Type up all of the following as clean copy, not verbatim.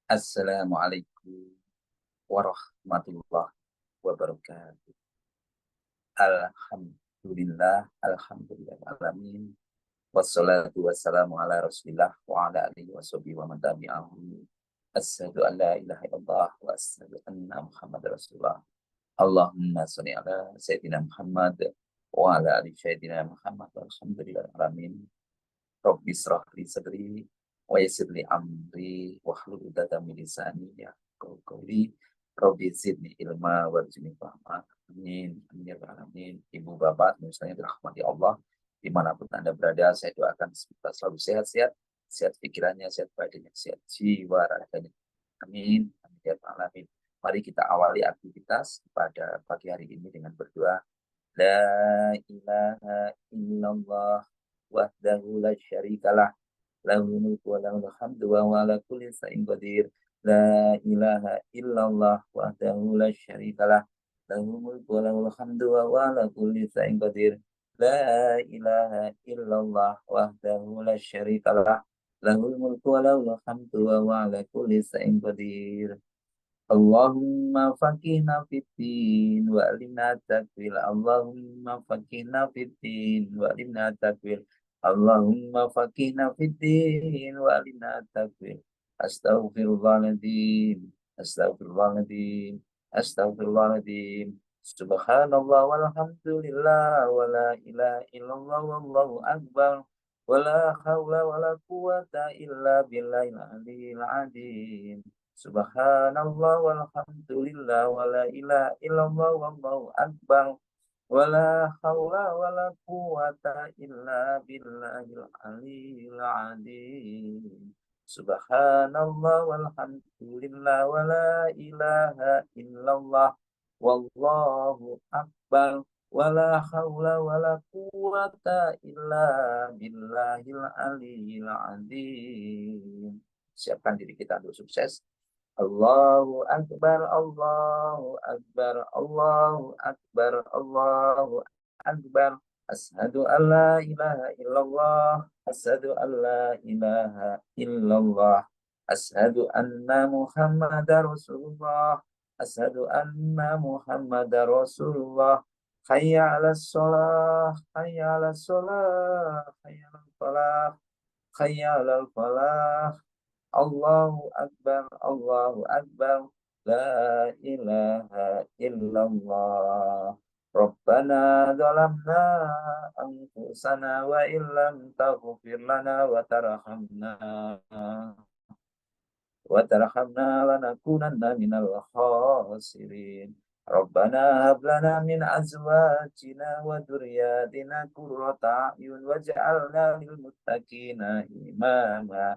Assalamualaikum warahmatullahi wabarakatuh. Alhamdulillah, wassalatu wassalamu ala rasulillah wa ala alihi wa sahbihi wa man tabi'ahum. Asyhadu an la ilaha illallah wa asyhadu anna Muhammad rasulullah. Allahumma sholli ala sayyidina Muhammad wa ala ali sayyidina Muhammad walhamdulillah alamin. Rabbi israh li sadri wa yassir li amri wahlul 'uqdatam min lisani yafqahu qawli. Rabbi zidni ilma warzuqni fahma. Amin. Amin ya rabbal alamin. Ibu bapak misalnya dirahmati Allah dimanapun Anda berada, saya doakan semoga selalu sehat-sehat, sehat pikirannya, sehat badannya, sehat jiwa raganya. Amin. Amin ya rabbal alamin. Mari kita awali aktivitas pada pagi hari ini dengan berdoa. La ilaha illallah wahdahu la syarikalah lahul mulku wa lahul hamdu wa huwa ala kulli syai'in qadir. La ilaha illallah wahdahu la syarikalah lahul mulku wa lahul hamdu wa huwa ala kulli syai'in qadir. La ilaha illallah wahdahu la syarikalah lahul mulku wa lahul hamdu wa huwa ala kulli syai'in qadir. Allahumma faqihna fiddin wa alimna takwil. Allahumma faqihna fiddin wa alimna takwil. Allahumma faqihna fiddin wa alimna takwil. Astaghfirullahaladzim. Astaghfirullahaladzim. Astaghfirullahaladzim. Subhanallah walhamdulillah wa la ilaha illallah wallahu akbar. Wa la hawla wa la quwata illa billahil aliyyil azim. Subhanallah walhamdulillah wa la ilaha illallah wallahu akbar. Wa la hawla wa la quwata illa billahil aliyyil azim. Subhanallah walhamdulillah wa la ilaha illallah wallahu akbar. Wa la hawla wa la quwata illa billahil aliyyil azim. Siapkan diri kita untuk sukses. Allahu Akbar, Allahu Akbar, Allahu Akbar, Allahu Akbar. Asyhadu an la ilaha illallah, asyhadu an la ilaha illallah, asyhadu anna Muhammadar Rasulullah, asyhadu anna Muhammadar Rasulullah. Hayya 'alas shalah, hayya 'alas shalah, hayya 'alal falah, hayya 'alal falah. Allahu Akbar, Allahu Akbar, La ilaha illallah. Rabbana zalamna anfusana wa illam taghfir lana wa tarhamna lanakunanna minal khasirin. Rabbana hab lana min azwajina wa dhurriyyatina qurrata a'yun waj'alna lil muttaqina imama.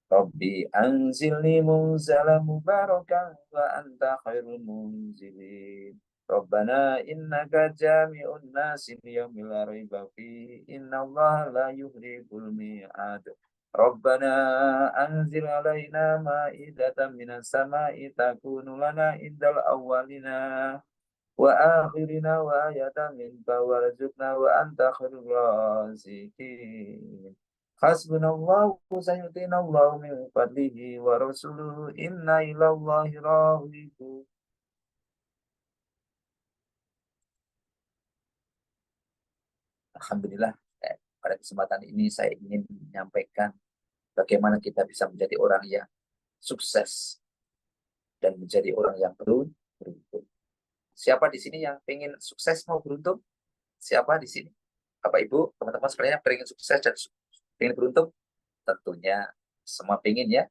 Rabbi anzilni munzalan mubarakan wa anta khairul munzilin. Rabbana innaka jami'un nasi liyawmil la raiba fihi innallaha la yukhliqul mi'ad. Rabbana anzil alaina ma'idatan minas sama'i takunu lana indal awwalina wa akhirina wa ayatan minka warzuqna wa anta khairur raziqin. Hasbunallahu sayutinallahu min fadlihi wa rasuluhu inna ilallahi rahibu. Alhamdulillah, pada kesempatan ini saya ingin menyampaikan bagaimana kita bisa menjadi orang yang sukses dan menjadi orang yang beruntung. Siapa di sini yang ingin sukses mau beruntung? Siapa di sini? Bapak Ibu, teman-teman sekalian pengen sukses dan ingin beruntung? Tentunya semua pengen ya.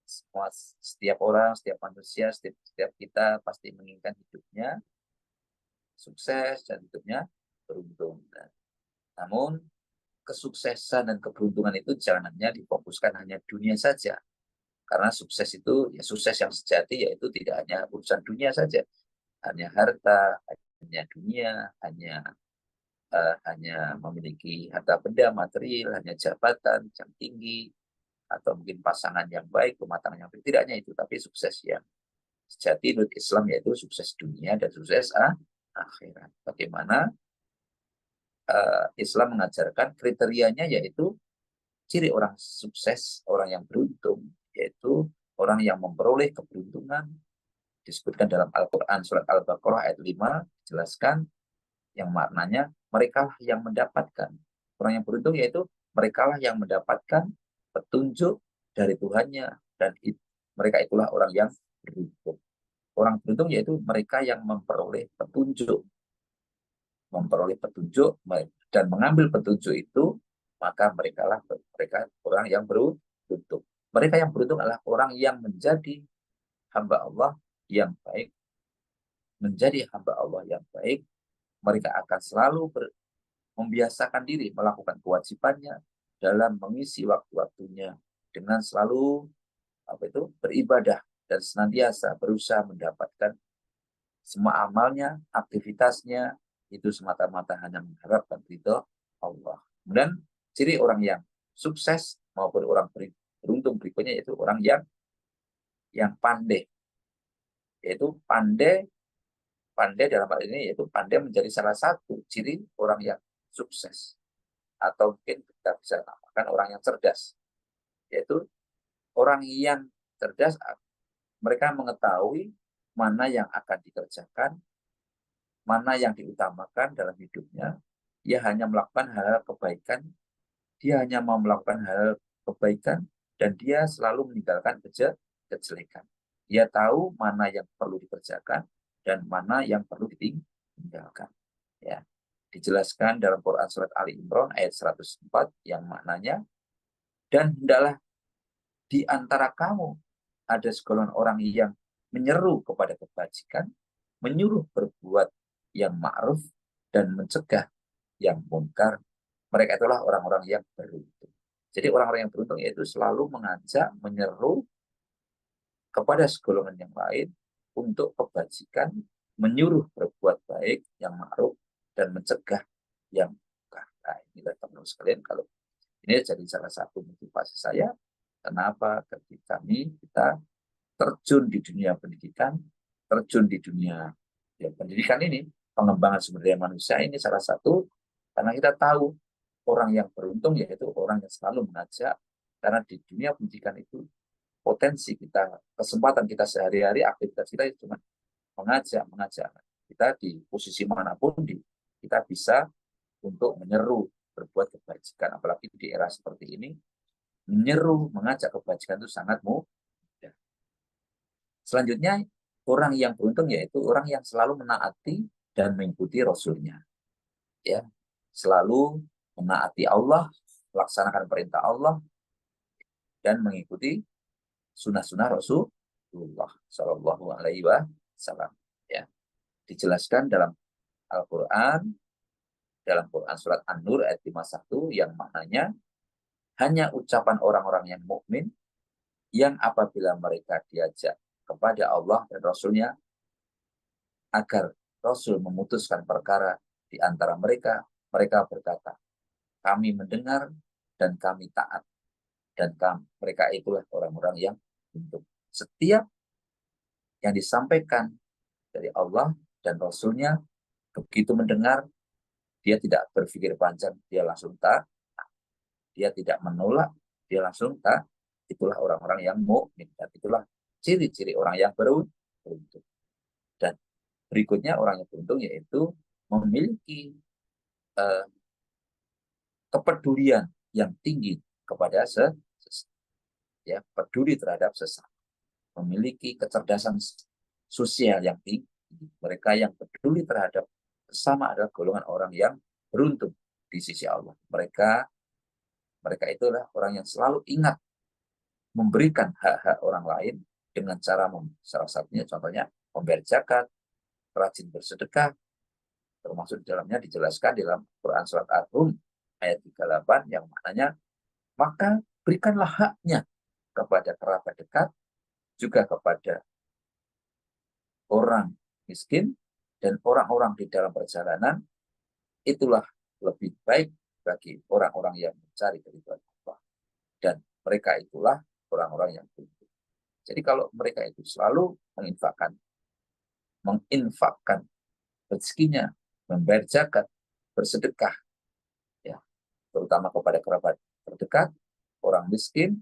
Semua, setiap orang, setiap manusia, setiap kita pasti menginginkan hidupnya sukses dan hidupnya beruntung. Namun kesuksesan dan keberuntungan itu jangan hanya difokuskan hanya dunia saja. Karena sukses itu, ya sukses yang sejati yaitu tidak hanya urusan dunia saja. Hanya harta, hanya dunia, hanya memiliki harta benda, material, hanya jabatan yang tinggi, atau mungkin pasangan yang baik, rumah tangga yang baik. Tidak hanya itu, tapi sukses yang sejati menurut Islam yaitu sukses dunia dan sukses akhirat. Bagaimana Islam mengajarkan kriterianya yaitu ciri orang sukses, orang yang beruntung, yaitu orang yang memperoleh keberuntungan disebutkan dalam Al-Quran surat Al-Baqarah ayat 5, jelaskan yang maknanya mereka yang mendapatkan. Orang yang beruntung yaitu mereka lah yang mendapatkan petunjuk dari Tuhannya, dan mereka itulah orang yang beruntung. Orang beruntung yaitu mereka yang memperoleh petunjuk dan mengambil petunjuk itu, maka mereka orang yang beruntung. Mereka yang beruntung adalah orang yang menjadi hamba Allah yang baik. Menjadi hamba Allah yang baik, mereka akan selalu membiasakan diri melakukan kewajibannya dalam mengisi waktu-waktunya dengan selalu beribadah dan senantiasa berusaha mendapatkan semua amalnya, aktivitasnya itu semata-mata hanya mengharapkan ridho Allah. Dan ciri orang yang sukses maupun orang beruntung berikutnya yaitu orang yang pandai, yaitu pandai dalam hal ini yaitu pandai menjadi salah satu ciri orang yang sukses, atau mungkin kita bisa namakan orang yang cerdas, yaitu orang yang cerdas mereka mengetahui mana yang akan dikerjakan, mana yang diutamakan dalam hidupnya. Dia hanya melakukan hal-hal kebaikan, dia hanya mau melakukan hal kebaikan, dan dia selalu meninggalkan kejelekan. Dia tahu mana yang perlu dikerjakan dan mana yang perlu ditinggalkan. Ya. Dijelaskan dalam Quran surat Ali Imran ayat 104 yang maknanya, dan hendaklah di antara kamu ada segolongan orang yang menyeru kepada kebajikan, menyuruh berbuat yang ma'ruf dan mencegah yang mungkar. Mereka itulah orang-orang yang beruntung. Jadi orang-orang yang beruntung yaitu selalu mengajak, menyeru kepada segolongan yang lain untuk kebajikan, menyuruh berbuat baik, yang ma'ruf, dan mencegah yang mungkar. Nah, inilah teman-teman sekalian, kalau ini jadi salah satu motivasi saya, kenapa ketika kita terjun di dunia pendidikan, terjun di dunia pendidikan ini, pengembangan sumber daya manusia ini salah satu, karena kita tahu orang yang beruntung yaitu orang yang selalu mengajak, karena di dunia pendidikan itu potensi kita, kesempatan kita sehari-hari, aktivitas kita itu cuma mengajak. Kita di posisi manapun, kita bisa untuk menyeru berbuat kebajikan, apalagi di era seperti ini, menyeru, mengajak kebajikan itu sangat mudah. Selanjutnya, orang yang beruntung yaitu orang yang selalu menaati dan mengikuti Rasulnya. Ya, selalu menaati Allah, melaksanakan perintah Allah, dan mengikuti sunnah-sunnah Rasulullah Shallallahu Alaihi Wasallam. Ya, dijelaskan dalam Al-Quran, dalam Quran surat An-Nur ayat 51 yang maknanya, hanya ucapan orang-orang yang mukmin yang apabila mereka diajak kepada Allah dan Rasulnya agar Rasul memutuskan perkara di antara mereka, mereka berkata, kami mendengar dan kami taat. Dan mereka itulah orang-orang yang untuk setiap yang disampaikan dari Allah dan Rasulnya, begitu mendengar, dia tidak berpikir panjang, dia langsung taat. Dia tidak menolak, dia langsung taat. Itulah orang-orang yang mukmin, dan itulah ciri-ciri orang yang beruntung. Dan berikutnya orang yang beruntung yaitu memiliki kepedulian yang tinggi kepada ya, peduli terhadap sesama, memiliki kecerdasan sosial yang tinggi. Mereka yang peduli terhadap sesama adalah golongan orang yang beruntung di sisi Allah. Mereka itulah orang yang selalu ingat memberikan hak-hak orang lain dengan cara salah satunya contohnya membayar zakat, rajin bersedekah, termasuk di dalamnya dijelaskan dalam Quran surat Ar-Rum ayat 38 yang maknanya, maka berikanlah haknya kepada kerabat dekat, juga kepada orang miskin, dan orang-orang di dalam perjalanan. Itulah lebih baik bagi orang-orang yang mencari keridhaan Allah. Dan mereka itulah orang-orang yang beruntung. Jadi kalau mereka itu selalu menginfakkan rezekinya, membayar zakat, bersedekah, ya, terutama kepada kerabat terdekat, orang miskin,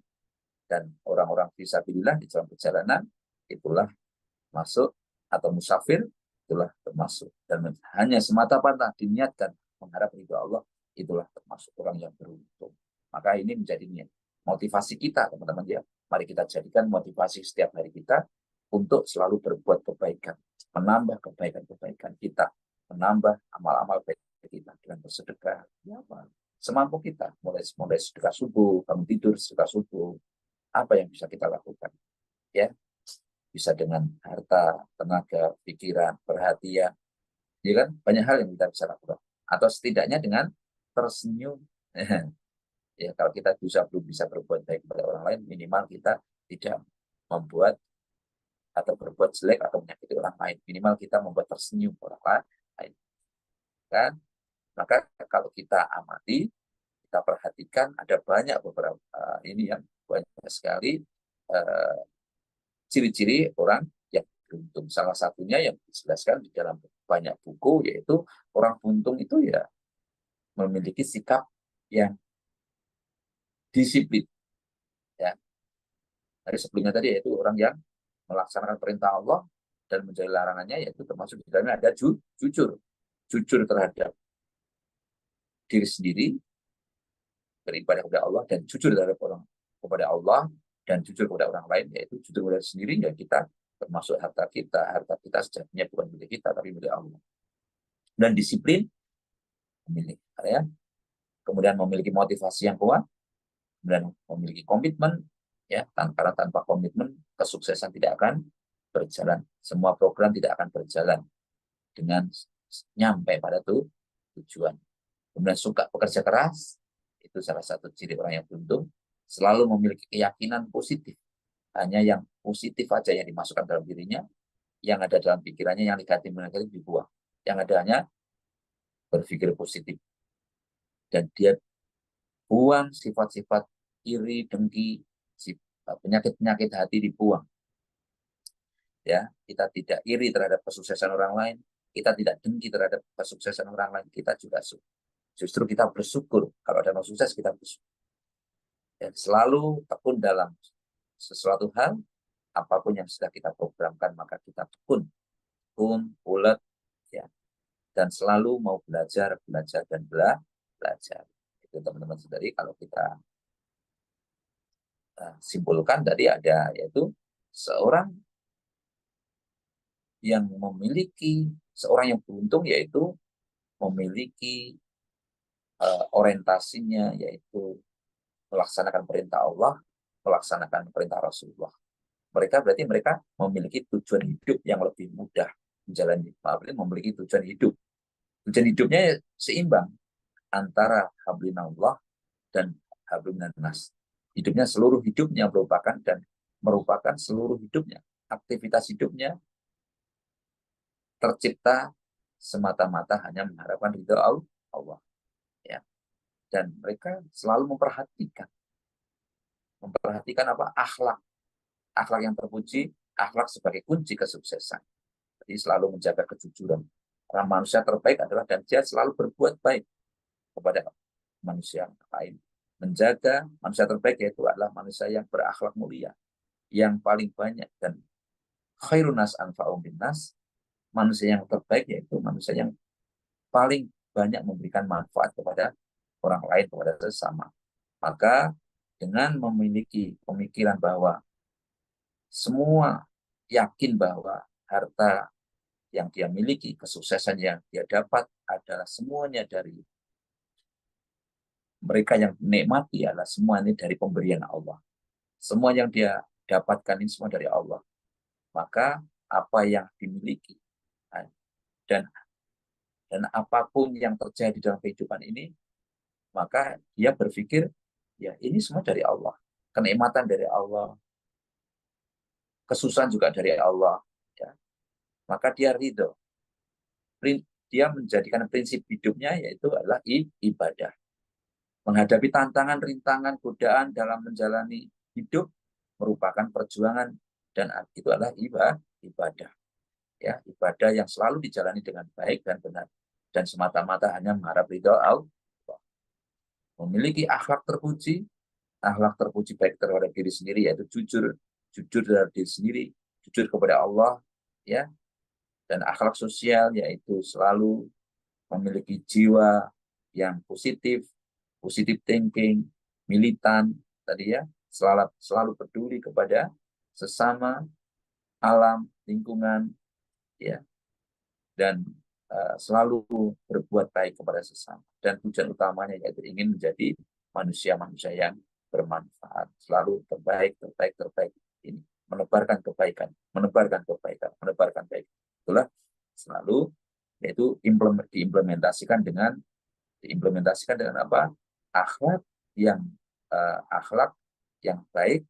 dan orang-orang fisabilillah di dalam perjalanan itulah masuk, atau musafir itulah termasuk, dan hanya semata-mata diniatkan mengharap ridho Allah itulah termasuk orang yang beruntung. Maka ini menjadi motivasi kita teman-teman ya. Mari kita jadikan motivasi setiap hari kita untuk selalu berbuat kebaikan, menambah kebaikan-kebaikan kita, menambah amal-amal baik kita dengan bersedekah, ya apa, semampu kita, mulai sedekah subuh, bangun tidur sedekah subuh, apa yang bisa kita lakukan, ya, bisa dengan harta, tenaga, pikiran, perhatian, ya kan, banyak hal yang kita bisa lakukan, atau setidaknya dengan tersenyum, ya kalau kita belum bisa berbuat baik kepada orang lain, minimal kita tidak membuat atau berbuat jelek atau menyakiti orang lain, minimal kita membuat tersenyum orang lain, kan? Maka kalau kita amati, kita perhatikan ada banyak beberapa ini yang banyak sekali ciri-ciri orang yang beruntung. Salah satunya yang dijelaskan di dalam banyak buku, yaitu orang beruntung itu ya memiliki sikap yang disiplin. Ya. Dari sebelumnya tadi yaitu orang yang melaksanakan perintah Allah dan menjauhi larangannya, yaitu termasuk di dalamnya ada jujur. Jujur terhadap diri sendiri, beribadah kepada Allah, dan jujur terhadap orang kepada Allah, dan jujur kepada orang lain, yaitu jujur kepada sendiri, ya kita termasuk harta kita sejatinya bukan milik kita tapi milik Allah. Dan disiplin milik, ya. Kemudian memiliki motivasi yang kuat, kemudian memiliki komitmen, ya, karena tanpa komitmen kesuksesan tidak akan berjalan, semua program tidak akan berjalan dengan nyampe pada tujuan. Kemudian suka bekerja keras, itu salah satu ciri orang yang beruntung. Selalu memiliki keyakinan positif, hanya yang positif aja yang dimasukkan dalam dirinya, yang ada dalam pikirannya, yang negatif dibuang, yang ada hanya berpikir positif, dan dia buang sifat-sifat iri, dengki, penyakit-penyakit hati dibuang. Ya, kita tidak iri terhadap kesuksesan orang lain, kita tidak dengki terhadap kesuksesan orang lain, kita juga justru kita bersyukur kalau ada orang sukses, kita bersyukur. Dan selalu tekun dalam sesuatu hal, apapun yang sudah kita programkan, maka kita tekun, ulet, ya, dan selalu mau belajar dan belajar. Itu teman-teman saudari, kalau kita simpulkan tadi ada, yaitu seorang yang seorang yang beruntung, yaitu memiliki orientasinya, yaitu melaksanakan perintah Allah, melaksanakan perintah Rasulullah. Berarti mereka memiliki tujuan hidup yang lebih mudah menjalani, memiliki tujuan hidup. Tujuan hidupnya seimbang antara hablinallah dan hablunnas. Hidupnya, seluruh hidupnya merupakan seluruh hidupnya, aktivitas hidupnya tercipta semata-mata hanya mengharapkan ridha Allah. Ya. Dan mereka selalu memperhatikan apa? Akhlak yang terpuji, akhlak sebagai kunci kesuksesan. Jadi selalu menjaga kejujuran. Orang manusia terbaik adalah, dan dia selalu berbuat baik kepada manusia lain. Menjaga manusia terbaik yaitu adalah manusia yang berakhlak mulia, yang paling banyak, dan khairun nas anfa'um binnas, manusia yang terbaik yaitu manusia yang paling banyak memberikan manfaat kepada orang lain, kepada sesama. Maka dengan memiliki pemikiran bahwa semua yakin bahwa harta yang dia miliki, kesuksesan yang dia dapat adalah semuanya dari mereka yang menikmati, adalah semua ini dari pemberian Allah. Semua yang dia dapatkan ini semua dari Allah. Maka apa yang dimiliki dan apapun yang terjadi dalam kehidupan ini, maka dia berpikir, ya ini semua dari Allah. Kenikmatan dari Allah, kesusahan juga dari Allah. Ya. Maka dia ridho. Dia menjadikan prinsip hidupnya yaitu adalah ibadah. Menghadapi tantangan, rintangan, godaan dalam menjalani hidup merupakan perjuangan, dan itu adalah ibadah. Ya, ibadah yang selalu dijalani dengan baik dan benar, dan semata-mata hanya mengharap ridho Allah. Memiliki akhlak terpuji, akhlak terpuji baik terhadap diri sendiri, yaitu jujur terhadap diri sendiri, jujur kepada Allah, ya. Dan akhlak sosial yaitu selalu memiliki jiwa yang positif, positive thinking, militan tadi ya, selalu peduli kepada sesama, alam, lingkungan, ya, dan selalu berbuat baik kepada sesama. Dan tujuan utamanya yaitu ingin menjadi manusia-manusia yang bermanfaat, selalu terbaik, ini menebarkan kebaikan, menebarkan baik. Itulah selalu yaitu diimplementasikan dengan apa? Akhlak yang baik,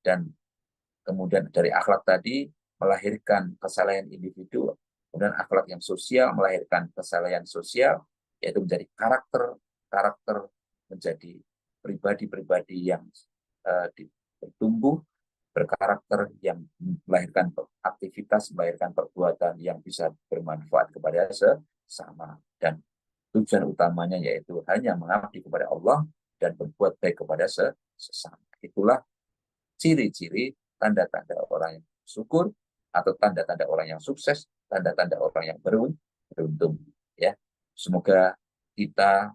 dan kemudian dari akhlak tadi melahirkan kesalahan individu, kemudian akhlak yang sosial melahirkan kesalahan sosial, yaitu menjadi karakter menjadi pribadi-pribadi yang bertumbuh, berkarakter, yang melahirkan aktivitas, melahirkan perbuatan yang bisa bermanfaat kepada sesama. Dan tujuan utamanya yaitu hanya mengabdi kepada Allah dan berbuat baik kepada sesama. Itulah ciri-ciri, tanda-tanda orang yang syukur, atau tanda-tanda orang yang sukses, tanda-tanda orang yang beruntung. Ya, semoga kita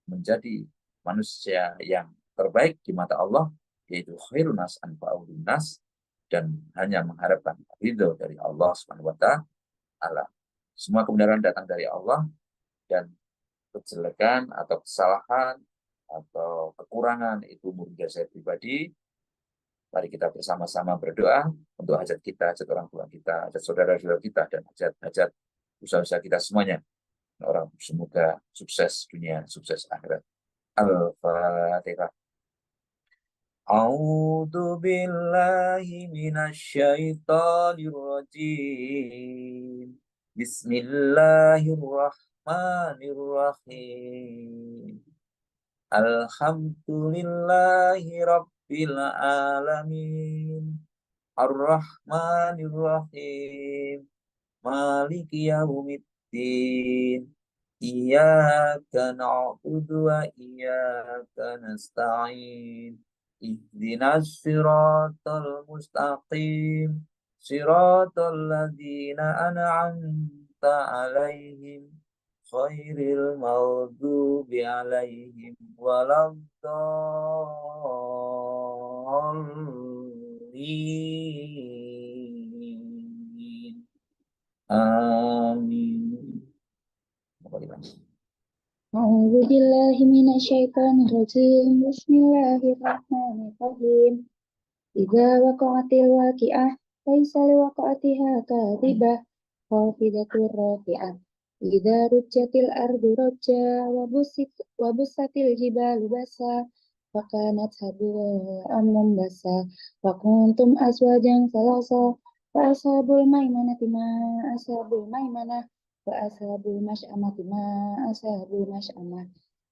menjadi manusia yang terbaik di mata Allah, yaitu khairun nas anfa'uhum nas, dan hanya mengharapkan ridho dari Allah Subhanahu wa taala. Semua kebenaran datang dari Allah, dan kejelekan atau kesalahan atau kekurangan itu merugikan saya pribadi. Mari kita bersama-sama berdoa untuk hajat kita, hajat orang tua kita, hajat saudara-saudara kita, dan hajat usaha-usaha kita semuanya. Orang semoga sukses dunia, sukses akhirat. Al-Fatihah. A'udzu billahi minasyaitonir rajim. Bismillahirrahmanirrahim. Alhamdulillahi rabbil alamin. Ar-Rahmanir-Rahim. Maliki yaumiddin. Iyyaka na'budu wa iyyaka nasta'in. Ihdinas siratal mustaqim. Siratal ladzina an'amta 'alaihim khairil maghdubi 'alaihim waladdallin. Amin. A'udzu billahi minasyaitonir rajim. Bismillahirrahmanirrahim. Idza waqa'atil waqi'ah laisa liwaqa'atiha kadhibah khafidatur rafi'ah. Idza rujjatil ardu rajja wa bussatil jibalu bassa wa kanat haba'an munbassa wa kuntum azwajan salasa wa ashabul maimanati ma ashabul maimanah wa ashabul masy'amati ma ashabul masy'amah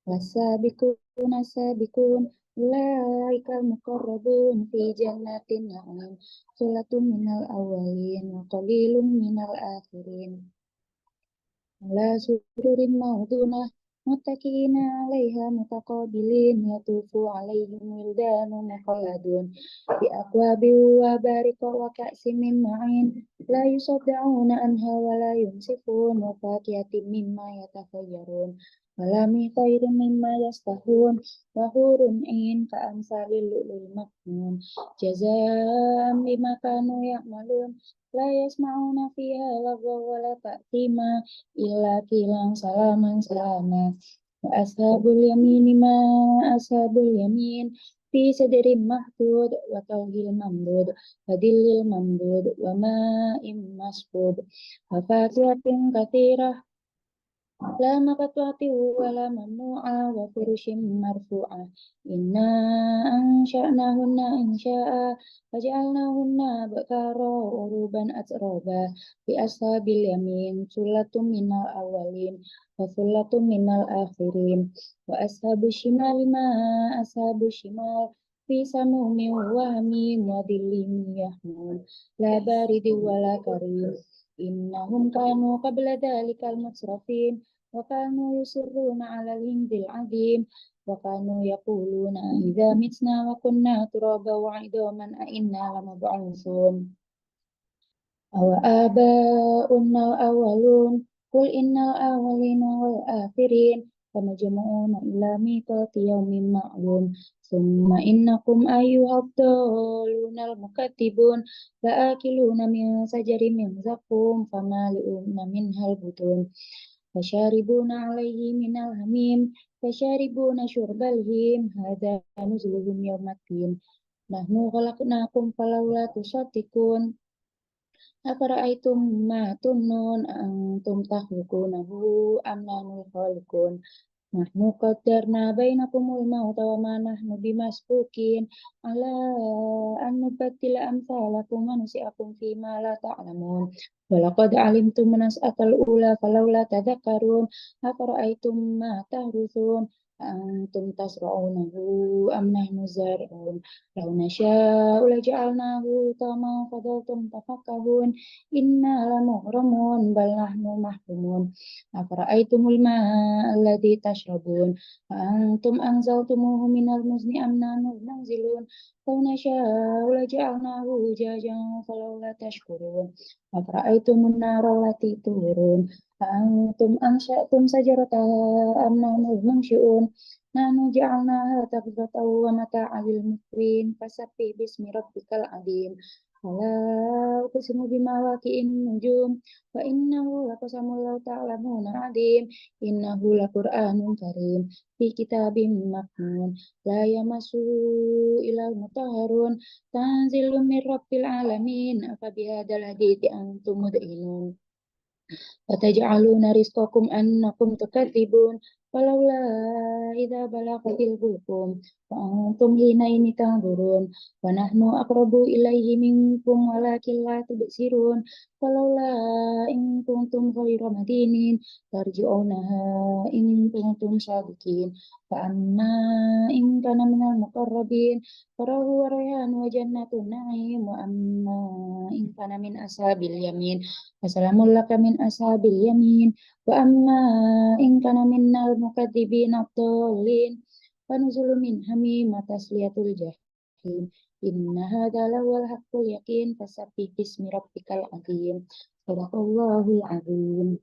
wasabiqun asabiqun ulaikal muqarrabun fi jannatin na'im sulatun minal awwalin wa qalilun minal akhirin ala sururin mawdunah muttaqina 'alaiha mutaqabilin yatufu 'alaihim wildanun mukhalladun bi aqwabin wa bariqa wa ka'sin min ma'in la yusaddauna anha wa la yumsifun wa fakihatin mimma yatakhayyarun walami khairin mimma yastahun wa hurun 'ain ka amsalil lu'lu'il maknun jazaa'an bima kanu ya'malun la yasma'una fiha lagwa wa la ta'thima illa qilan salaman salama wa ashabul yamini ma ashabul yamin fi sadrin mahdud wa tawhil mamdud wa dillil mamdud wa ma'im masfud wa fakihatin katsirah la maqtu'ati wa la mamnu'a wa furushin marfu'ah inna ansha'nahunna insha'a waja'alnahunna bakara uruban atroba bi ashabil yamin sulatum minal awalin wa sulatum minal akhirin wa ashabus shimali ma ashabus shimal fi samumin wa hamim wa dhillim yahmum la baridi wa la karim إنهم كانوا قبل ذلك المترفين وكانوا يصرون على الهند العظيم وكانوا يقولون إذا متنا وكنا ترابا وعظاما أئنا لمبعوثون أو آباؤنا الأولون قل إن الأولين والآخرين لمجموعون إلى ميقات يوم معلوم ثم إنكم أيها الضالون المكذبون لآكلون من شجر من زقوم فمالئون منها البطون فشاربون عليه من الحميم فشاربون شرب الهيم هذا نزلهم يوم الدين نحن خلقناكم فلولا تصدقون أفرأيتم ما تمنون أأنتم تخلقونه أم نحن الخالقون نحن قدرنا بينكم الموت وما نحن بمسبوقين على أن نبدل أمثالكم وننشئكم فيما لا تعلمون ولقد علمتم النشأة الأولى فلولا تذكرون أفرأيتم ما تحرثون أأنتم تزرعونه أم نحن الزارعون لو نشاء لجعلناه طعما فظلتم تفكهون إنا لمغرمون بل نحن محرومون أفرأيتم الماء الذي تشربون أأنتم أنزلتموه من المزن أم نحن المنزلون لو نشاء لجعلناه أجاجا فلولا تشكرون أفرأيتم النار التي تورون أأنتم أنشأتم شجرتها أم نحن المنشئون نحن جعلناها تذكرة ومتاعا للمقوين فسبح باسم ربك العظيم فلا أقسم بمواقع النجوم وإنه لقسم لو تعلمون عظيم إنه لقرآن كريم في كتاب مكنون لا يمسه إلا المطهرون تنزيل من رب العالمين أفبهذا الحديث أنتم مدهنون وتجعلون رزقكم أنكم تكذبون فلولا إذا بلغت الحلقوم وأنتم حينئذ تنظرون ونحن أقرب إليه منكم ولكن لا تبصرون فلولا إن كنتم غير مدينين ترجعونها إن كنتم صادقين فأما إن كان من المقربين فروح وريحان وجنة النعيم وأما إن كان من أصحاب اليمين فسلام لك من أصحاب اليمين وأما إن كان من المكذبين الضالين فنزل من حميم وتسلية الجحيم إن هذا لهو الحق اليقين فسبح باسم ربك العظيم صدق الله العظيم